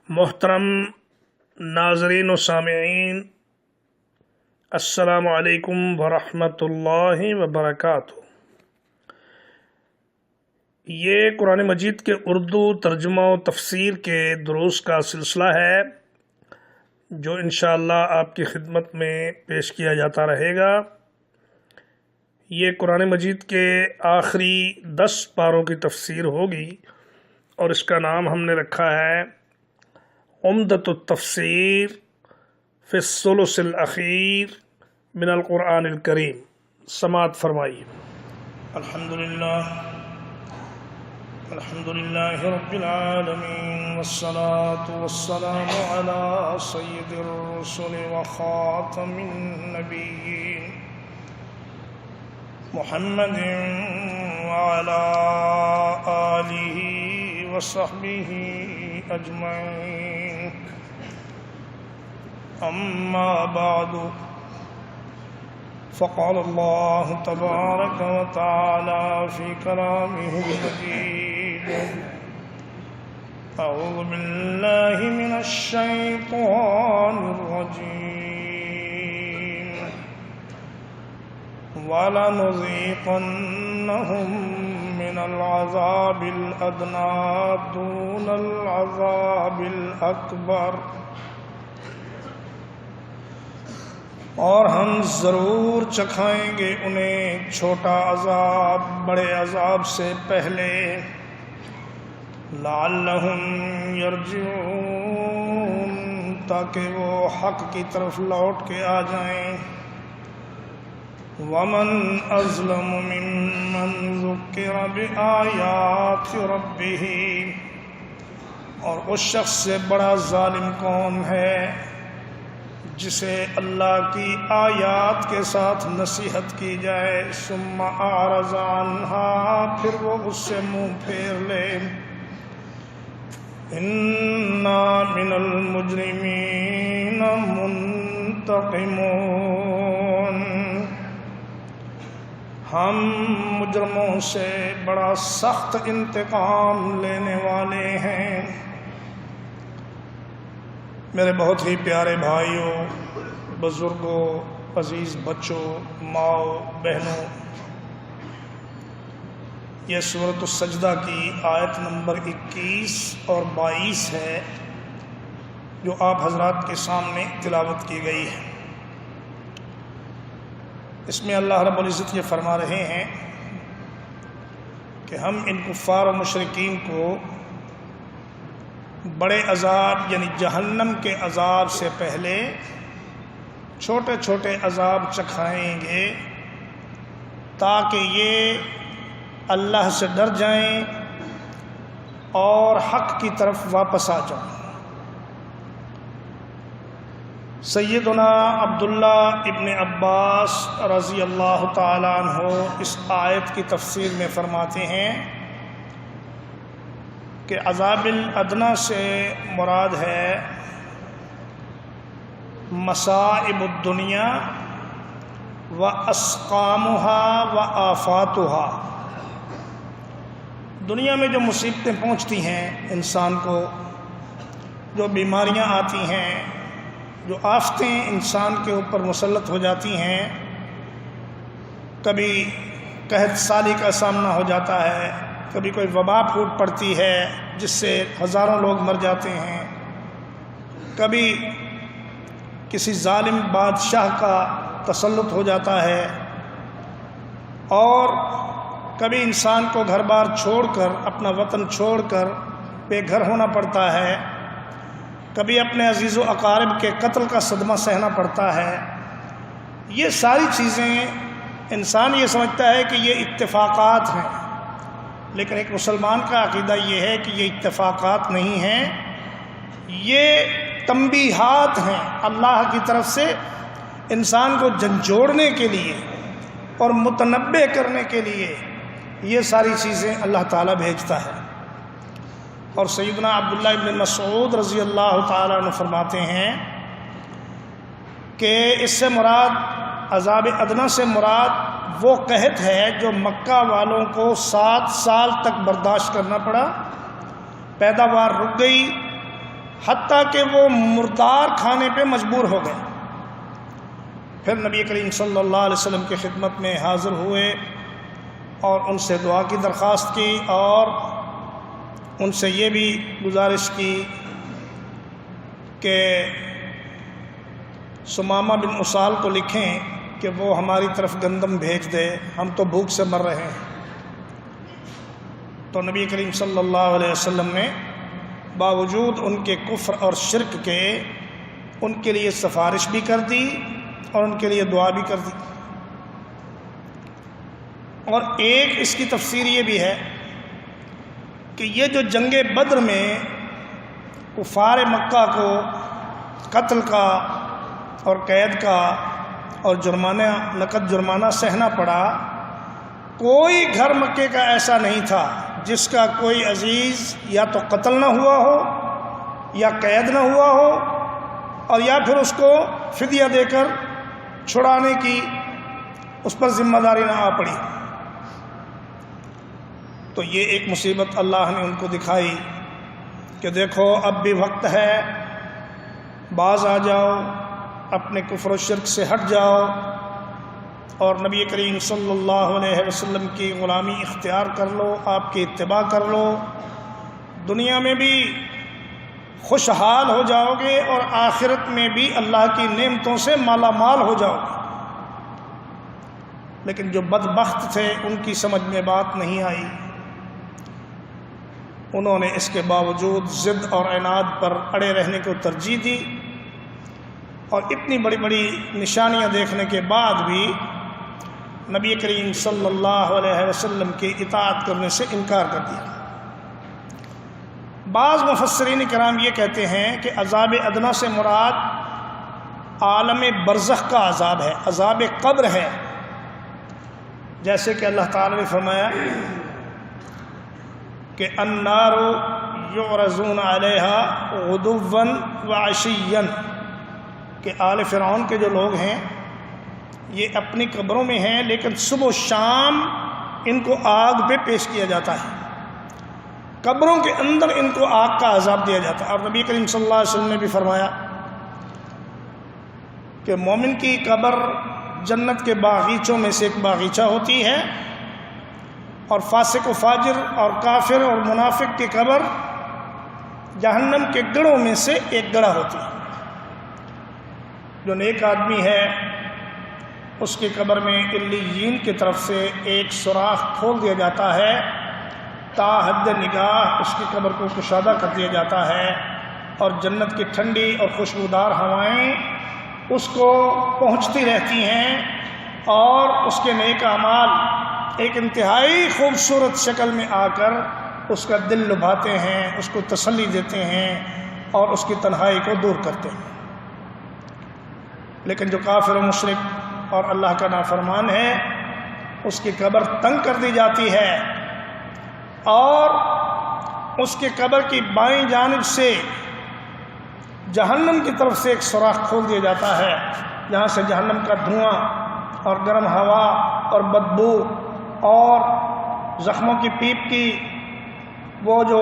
محترم ناظرین و سامعین، السلام علیکم ورحمۃ اللہ وبرکاتہ۔ یہ قرآن مجید کے اردو ترجمہ و تفسیر کے دروس کا سلسلہ ہے جو انشاءاللہ آپ کی خدمت میں پیش کیا جاتا رہے گا۔ یہ قرآن مجید کے آخری 10 پاروں کی تفسیر ہوگی اور اس کا نام ہم نے رکھا ہے عمدۃ التفسیر فی الثلث الاخیر من القرآن الکریم۔ سماعت فرمائیے۔ الحمدللہ رب العالمین والصلاة والسلام علی سید الرسل وخاتم النبیین محمد وعلی آلہ وصحبہ اجمعین، اما بعد فقال اللہ تبارک وتعالی فی کلامہ المجید، اعوذ باللہ من الشیطان الرجیم، وَلَنُذِيقَنَّهُم مِّنَ الْعَذَابِ الْأَدْنَىٰ دُونَ الْعَذَابِ الْأَكْبَرِ، اور ہم ضرور چکھائیں گے انہیں چھوٹا عذاب بڑے عذاب سے پہلے، لَعَلَّهُمْ يَرْجِعُونَ تاکہ وہ حق کی طرف لوٹ کے آ جائیں۔ وَمَنْ أَظْلَمُ مِمَّنْ ذُكِّرَ بِآيَاتِ رَبِّهِ، اور اس شخص سے بڑا ظالم کون ہے جسے اللہ کی آیات کے ساتھ نصیحت کی جائے، ثم اعرض عنها، پھر وہ اس سے منہ پھیر لے۔ انا من المجرمین منتقمون، ہم مجرموں سے بڑا سخت انتقام لینے والے ہیں۔ میرے بہت ہی پیارے بھائیوں، بزرگوں، عزیز بچوں، ماؤں، بہنوں، یہ سورۃ السجدہ کی آیت نمبر 21 اور 22 ہے جو آپ حضرات کے سامنے تلاوت کی گئی ہے۔ اس میں اللہ رب العزت یہ فرما رہے ہیں کہ ہم ان کفار و مشرکین کو بڑے عذاب یعنی جہنم کے عذاب سے پہلے چھوٹے چھوٹے عذاب چکھائیں گے تاکہ یہ اللہ سے ڈر جائیں اور حق کی طرف واپس آ جائیں۔ سیدنا عبداللہ ابن عباس رضی اللہ تعالیٰ عنہ اس آیت کی تفسیر میں فرماتے ہیں کہ عذاب الادنیٰ سے مراد ہے مصائب الدنیا و اسقامها و آفاتها، دنیا میں جو مصیبتیں پہنچتی ہیں انسان کو، جو بیماریاں آتی ہیں، جو آفتیں انسان کے اوپر مسلط ہو جاتی ہیں، کبھی قحط سالی کا سامنا ہو جاتا ہے، کبھی کوئی وبا پھوٹ پڑتی ہے جس سے ہزاروں لوگ مر جاتے ہیں، کبھی کسی ظالم بادشاہ کا تسلط ہو جاتا ہے، اور کبھی انسان کو گھر بار چھوڑ کر، اپنا وطن چھوڑ کر بے گھر ہونا پڑتا ہے، کبھی اپنے عزیز و اقارب کے قتل کا صدمہ سہنا پڑتا ہے۔ یہ ساری چیزیں انسان یہ سمجھتا ہے کہ یہ اتفاقات ہیں، لیکن ایک مسلمان کا عقیدہ یہ ہے کہ یہ اتفاقات نہیں ہیں، یہ تنبیہات ہیں اللہ کی طرف سے انسان کو جھنجھوڑنے کے لیے اور متنبہ کرنے کے لیے یہ ساری چیزیں اللہ تعالیٰ بھیجتا ہے۔ اور سیدنا عبداللہ ابن مسعود رضی اللہ تعالیٰ عنہ فرماتے ہیں کہ اس سے مراد عذاب ادنیٰ سے مراد وہ قحط ہے جو مکہ والوں کو 7 سال تک برداشت کرنا پڑا، پیداوار رک گئی، حتیٰ کہ وہ مردار کھانے پہ مجبور ہو گئے۔ پھر نبی کریم صلی اللہ علیہ وسلم کی خدمت میں حاضر ہوئے اور ان سے دعا کی درخواست کی اور ان سے یہ بھی گزارش کی کہ ثمامہ بن اسال کو لکھیں کہ وہ ہماری طرف گندم بھیج دے، ہم تو بھوک سے مر رہے ہیں۔ تو نبی کریم صلی اللہ علیہ وسلم نے باوجود ان کے کفر اور شرک کے ان کے لیے سفارش بھی کر دی اور ان کے لیے دعا بھی کر دی۔ اور ایک اس کی تفسیر یہ بھی ہے کہ یہ جو جنگ بدر میں کفار مکہ کو قتل کا اور قید کا اور نقد جرمانہ سہنا پڑا، کوئی گھر مکے کا ایسا نہیں تھا جس کا کوئی عزیز یا تو قتل نہ ہوا ہو یا قید نہ ہوا ہو اور یا پھر اس کو فدیہ دے کر چھڑانے کی اس پر ذمہ داری نہ آ پڑی۔ تو یہ ایک مصیبت اللہ نے ان کو دکھائی کہ دیکھو اب بھی وقت ہے، باز آ جاؤ، اپنے کفر و شرک سے ہٹ جاؤ اور نبی کریم صلی اللہ علیہ وسلم کی غلامی اختیار کر لو، آپ کی اتباع کر لو، دنیا میں بھی خوشحال ہو جاؤ گے اور آخرت میں بھی اللہ کی نعمتوں سے مالا مال ہو جاؤ گے۔ لیکن جو بدبخت تھے ان کی سمجھ میں بات نہیں آئی، انہوں نے اس کے باوجود ضد اور عناد پر اڑے رہنے کو ترجیح دی اور اتنی بڑی بڑی نشانیاں دیکھنے کے بعد بھی نبی کریم صلی اللہ علیہ وسلم کی اطاعت کرنے سے انکار کر دیا۔ بعض مفسرین کرام یہ کہتے ہیں کہ عذاب ادنیٰ سے مراد عالم برزخ کا عذاب ہے، عذاب قبر ہے، جیسے کہ اللہ تعالی نے فرمایا کہ النار یعرضون علیہا غدوا وعشیا، کہ آل فرعون کے جو لوگ ہیں یہ اپنی قبروں میں ہیں لیکن صبح و شام ان کو آگ پہ پیش کیا جاتا ہے، قبروں کے اندر ان کو آگ کا عذاب دیا جاتا ہے۔ اور نبی کریم صلی اللہ علیہ وسلم نے بھی فرمایا کہ مومن کی قبر جنت کے باغیچوں میں سے ایک باغیچہ ہوتی ہے اور فاسق و فاجر اور کافر اور منافق کی قبر جہنم کے گڑھوں میں سے ایک گڑھا ہوتی ہے۔ جو نیک آدمی ہے اس کی قبر میں علیین کی طرف سے ایک سوراخ کھول دیا جاتا ہے، تا حد نگاہ اس کی قبر کو کشادہ کر دیا جاتا ہے اور جنت کی ٹھنڈی اور خوشبودار ہوائیں اس کو پہنچتی رہتی ہیں اور اس کے نیک اعمال ایک انتہائی خوبصورت شکل میں آ کر اس کا دل لبھاتے ہیں، اس کو تسلی دیتے ہیں اور اس کی تنہائی کو دور کرتے ہیں۔ لیکن جو کافر و مشرک اور اللہ کا نافرمان ہے اس کی قبر تنگ کر دی جاتی ہے اور اس کی قبر کی بائیں جانب سے جہنم کی طرف سے ایک سوراخ کھول دیا جاتا ہے جہاں سے جہنم کا دھواں اور گرم ہوا اور بدبو اور زخموں کی پیپ کی وہ جو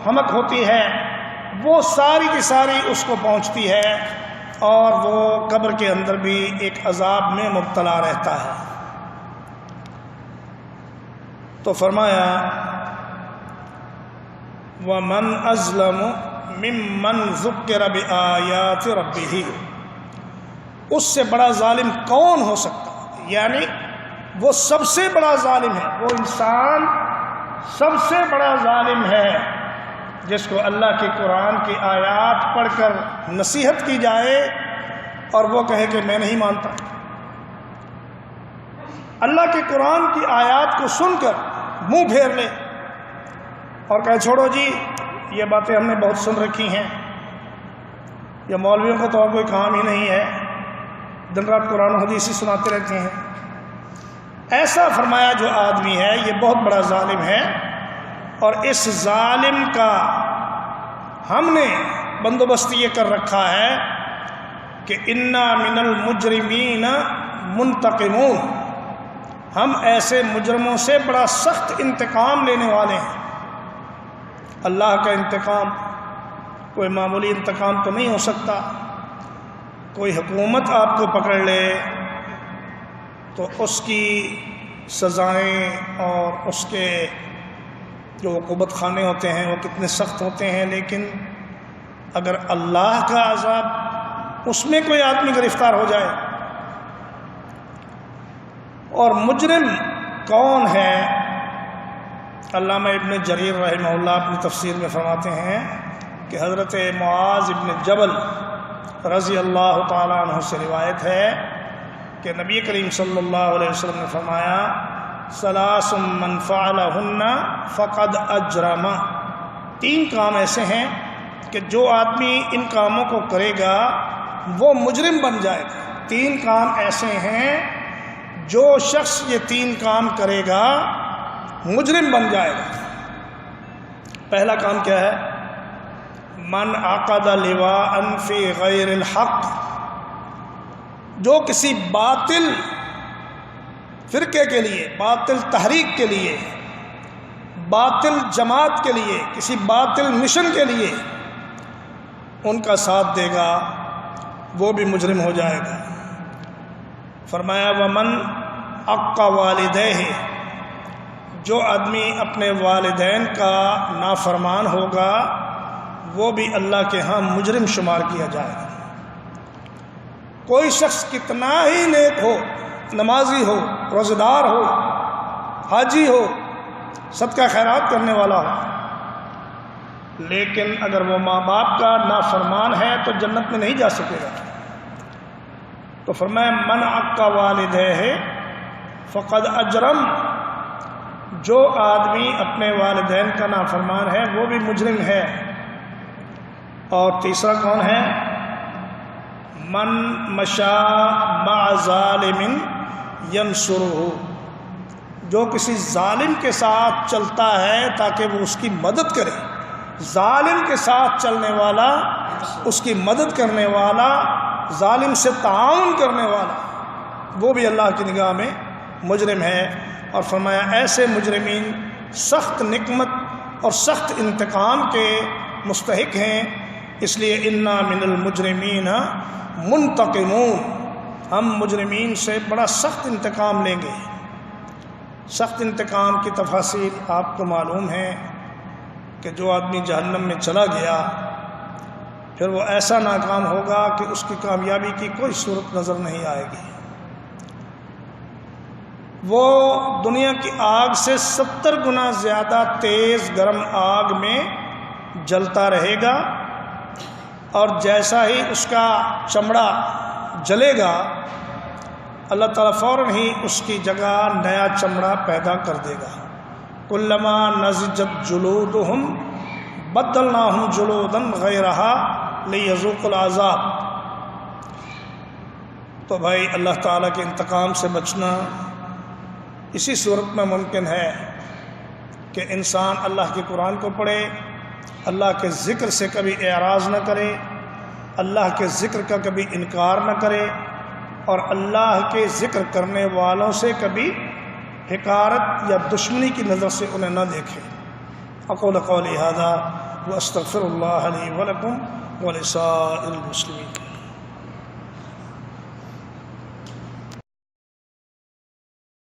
حمک ہوتی ہے وہ ساری کی ساری اس کو پہنچتی ہے اور وہ قبر کے اندر بھی ایک عذاب میں مبتلا رہتا ہے۔ تو فرمایا وَمَنْ أَظْلَمُ مِمَّنْ ذُكِّرَ بِآيَاتِ رَبِّهِ، اس سے بڑا ظالم کون ہو سکتا، یعنی وہ سب سے بڑا ظالم ہے، وہ انسان سب سے بڑا ظالم ہے جس کو اللہ کے قرآن کی آیات پڑھ کر نصیحت کی جائے اور وہ کہے کہ میں نہیں مانتا۔ اللہ کے قرآن کی آیات کو سن کر منہ پھیر لے اور کہے چھوڑو جی یہ باتیں ہم نے بہت سن رکھی ہیں، یہ مولویوں کو تو اور کوئی کام ہی نہیں ہے، دن رات قرآن و حدیث ہی سناتے رہتے ہیں۔ ایسا فرمایا جو آدمی ہے یہ بہت بڑا ظالم ہے اور اس ظالم کا ہم نے بندوبست یہ کر رکھا ہے کہ انا من المجرمین منتقمون، ہم ایسے مجرموں سے بڑا سخت انتقام لینے والے ہیں۔ اللہ کا انتقام کوئی معمولی انتقام تو نہیں ہو سکتا۔ کوئی حکومت آپ کو پکڑ لے تو اس کی سزائیں اور اس کے جو عقوبت خانے ہوتے ہیں وہ کتنے سخت ہوتے ہیں، لیکن اگر اللہ کا عذاب اس میں کوئی آدمی گرفتار ہو جائے۔ اور مجرم کون ہے؟ علامہ ابن جریر رحمہ اللہ اپنی تفسیر میں فرماتے ہیں کہ حضرت معاذ ابن جبل رضی اللہ تعالیٰ عنہ سے روایت ہے کہ نبی کریم صلی اللہ علیہ وسلم نے فرمایا ثلاث من فعلہن فقد اجرم، 3 کام ایسے ہیں کہ جو آدمی ان کاموں کو کرے گا وہ مجرم بن جائے گا۔ 3 کام ایسے ہیں جو شخص یہ 3 کام کرے گا مجرم بن جائے گا۔ پہلا کام کیا ہے؟ من عقد لواء فی غیر الحق، جو کسی باطل فرقے کے لیے، باطل تحریک کے لیے، باطل جماعت کے لیے، کسی باطل مشن کے لیے ان کا ساتھ دے گا وہ بھی مجرم ہو جائے گا۔ فرمایا ومن عق والدیہ، جو آدمی اپنے والدین کا نافرمان ہوگا وہ بھی اللہ کے ہاں مجرم شمار کیا جائے گا۔ کوئی شخص کتنا ہی نیک ہو، نمازی ہو، روزہ دار ہو، حاجی ہو، صدقہ خیرات کرنے والا ہو، لیکن اگر وہ ماں باپ کا نافرمان ہے تو جنت میں نہیں جا سکے گا۔ تو فرمایا من عق والدیہ فقد اجرم، جو آدمی اپنے والدین کا نافرمان ہے وہ بھی مجرم ہے۔ اور تیسرا کون ہے؟ من مشا مع ظالم ینصرہ، جو کسی ظالم کے ساتھ چلتا ہے تاکہ وہ اس کی مدد کرے۔ ظالم کے ساتھ چلنے والا، اس کی مدد کرنے والا، ظالم سے تعاون کرنے والا، وہ بھی اللہ کی نگاہ میں مجرم ہے۔ اور فرمایا ایسے مجرمین سخت نقمت اور سخت انتقام کے مستحق ہیں، اس لیے انا من المجرمین منتقمون، ہم مجرمین سے بڑا سخت انتقام لیں گے۔ سخت انتقام کی تفاصیل آپ کو معلوم ہے کہ جو آدمی جہنم میں چلا گیا پھر وہ ایسا ناکام ہوگا کہ اس کی کامیابی کی کوئی صورت نظر نہیں آئے گی۔ وہ دنیا کی آگ سے 70 گنا زیادہ تیز گرم آگ میں جلتا رہے گا، اور جیسا ہی اس کا چمڑا جلے گا اللہ تعالیٰ فوراً ہی اس کی جگہ نیا چمڑا پیدا کر دے گا۔ کلما نضجت جلودہم بدلناہم جلودا غیرہا لیذوقوا العذاب۔ تو بھائی اللہ تعالیٰ کے انتقام سے بچنا اسی صورت میں ممکن ہے کہ انسان اللہ کے قرآن کو پڑھے، اللہ کے ذکر سے کبھی اعراض نہ کرے، اللہ کے ذکر کا کبھی انکار نہ کرے، اور اللہ کے ذکر کرنے والوں سے کبھی حقارت یا دشمنی کی نظر سے انہیں نہ دیکھے۔ اقول قولی ھذا واستغفر اللہ لی ولکم ولسائر المسلمین۔